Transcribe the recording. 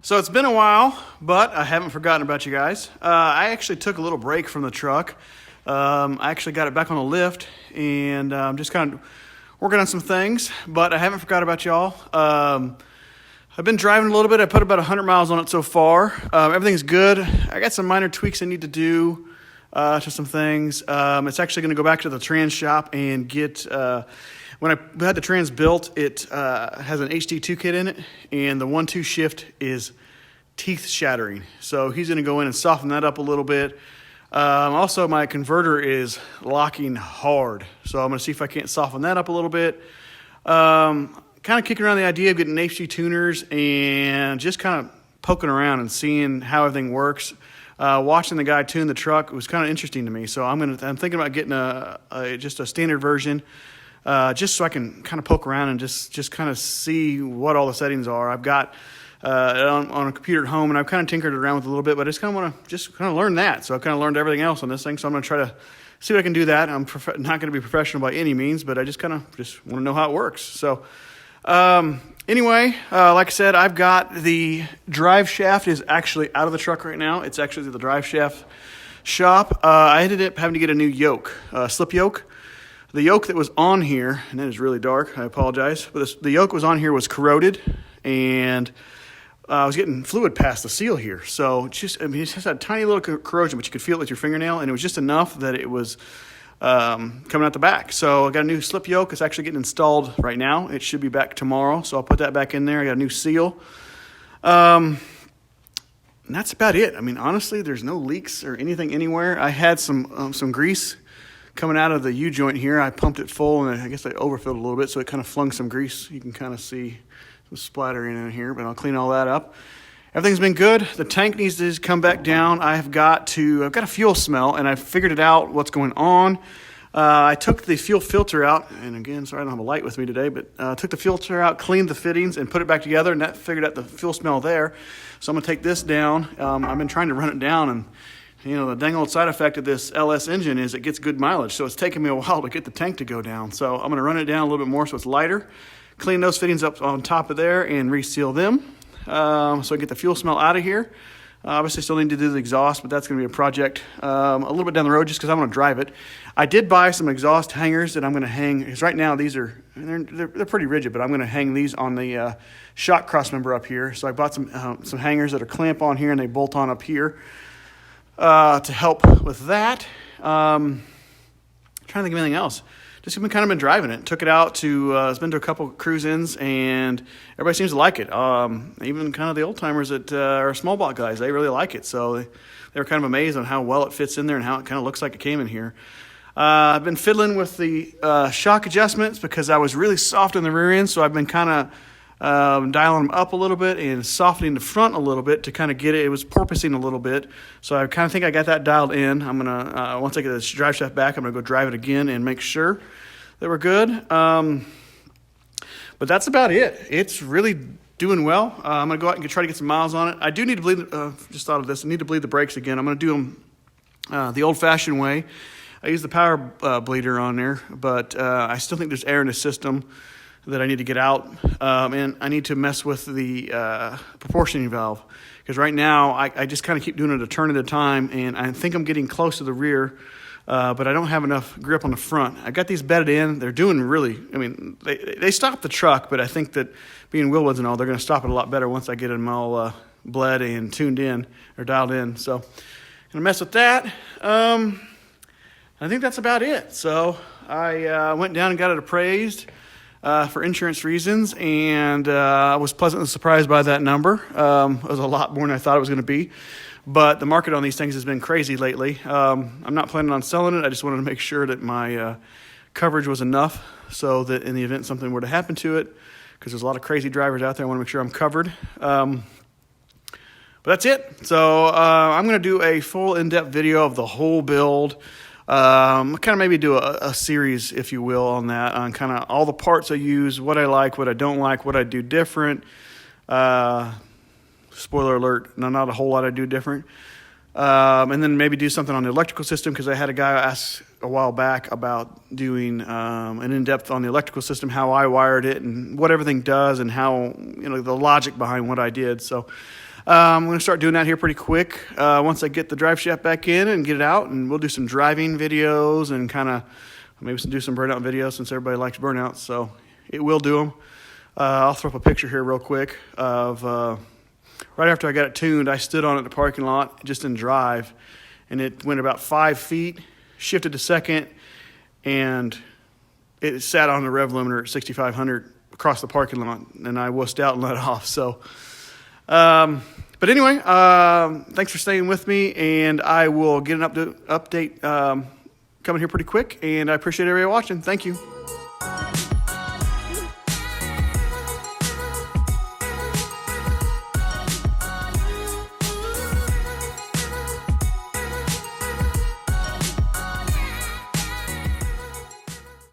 So it's been a while, but I haven't forgotten about you guys. I actually took a little break from the truck. I actually got it back on the lift, and I'm just kind of working on some things, but I haven't forgot about y'all. I've been driving a little bit. I put about 100 miles on it so far. Everything's good. I got some minor tweaks I need to do to some things. It's actually going to go back to the trans shop and get... when I had the trans built, it has an HD2 kit in it, and the 1-2 shift is teeth shattering. So he's going to go in and soften that up a little bit. Also, my converter is locking hard, so I'm going to see if I can't soften that up a little bit. Kind of kicking around the idea of getting HD tuners and just kind of poking around and seeing how everything works. Watching the guy tune the truck was kind of interesting to me, so I'm thinking about getting just a standard version. Just so I can kind of poke around and just kind of see what all the settings are. I've got it on a computer at home, and I've kind of tinkered around with it a little bit, but I just kind of want to learn that. So I've kind of learned everything else on this thing, so I'm going to try to see what I can do that. I'm not going to be professional by any means, but I just want to know how it works. So anyway, like I said, I've got the Driveshaft is actually out of the truck right now. It's actually the Driveshaft shop. I ended up having to get a new yoke, slip yoke. The yoke that was on here, and that is really dark, I apologize, but the yoke was on here was corroded, and I was getting fluid past the seal here. So it's just a tiny little corrosion, but you could feel it with your fingernail, and it was just enough that it was coming out the back. So I got a new slip yoke. It's actually getting installed right now. It should be back tomorrow, so I'll put that back in there. I got a new seal. And that's about it. I mean, honestly, there's no leaks or anything anywhere. I had some grease coming out of the U-joint here. I pumped it full, and I guess I overfilled a little bit, so it kind of flung some grease. You can kind of see some splattering in here, but I'll clean all that up. Everything's been good. The tank needs to come back down. I've got a fuel smell, and I figured it out what's going on. I took the fuel filter out, and again, sorry I don't have a light with me today, but took the filter out, cleaned the fittings, and put it back together, and that figured out the fuel smell there. So I'm going to take this down. I've been trying to run it down, and the dang old side effect of this LS engine is it gets good mileage, so it's taken me a while to get the tank to go down. So I'm going to run it down a little bit more so it's lighter, clean those fittings up on top of there, and reseal them so I get the fuel smell out of here. Obviously still need to do the exhaust, but that's going to be a project a little bit down the road just because I'm going to drive it. I did buy some exhaust hangers that I'm going to hang, because right now they're pretty rigid, but I'm going to hang these on the shock cross member up here. So I bought some hangers that are clamp on here, and they bolt on up here. To help with that. I'm trying to think of anything else. Just been driving it. Took it out to, it's been to a couple cruise-ins, and everybody seems to like it. Even kind of the old-timers that are small block guys, they really like it. So they were kind of amazed on how well it fits in there and how it kind of looks like it came in here. I've been fiddling with the shock adjustments because I was really soft on the rear end, so I've been kind of dialing them up a little bit and softening the front a little bit to kind of get it. It was porpoising a little bit, so I kind of think I got that dialed in. I'm gonna once I get this drive shaft back, I'm gonna go drive it again and make sure that we're good. But that's about it. It's really doing well. I'm gonna go out and try to get some miles on it. I do need to bleed. Just thought of this. I need to bleed the brakes again. I'm gonna do them the old-fashioned way. I use the power bleeder on there, but I still think there's air in the system that I need to get out, and I need to mess with the proportioning valve, because right now I just kind of keep doing it a turn at a time, and I think I'm getting close to the rear, but I don't have enough grip on the front. I got these bedded in. They're doing really, they stopped the truck, but I think that being Willwoods and all, they're going to stop it a lot better once I get them all bled and tuned in or dialed in. So I'm going to mess with that. I think that's about it. So I went down and got it appraised for insurance reasons, and I was pleasantly surprised by that number. It was a lot more than I thought it was going to be, but the market on these things has been crazy lately. I'm not planning on selling it. I just wanted to make sure that my coverage was enough so that in the event something were to happen to it, because there's a lot of crazy drivers out there, I want to make sure I'm covered. But that's it. So I'm going to do a full in-depth video of the whole build. Kind of maybe do a series, if you will, on that, on kind of all the parts I use, what I like, what I don't like, what I do different. Spoiler alert, not a whole lot I do different. And then maybe do something on the electrical system, because I had a guy ask a while back about doing an in-depth on the electrical system, how I wired it and what everything does and how, the logic behind what I did. So I'm going to start doing that here pretty quick once I get the drive shaft back in and get it out, and we'll do some driving videos and kind of maybe do some burnout videos since everybody likes burnouts, so it will do them. I'll throw up a picture here real quick of right after I got it tuned, I stood on it in the parking lot just in drive, and it went about 5 feet, shifted to second, and it sat on the rev limiter at 6,500 across the parking lot, and I wussed out and let it off. So, but anyway, thanks for staying with me, and I will get an update coming here pretty quick, and I appreciate everybody watching. Thank you.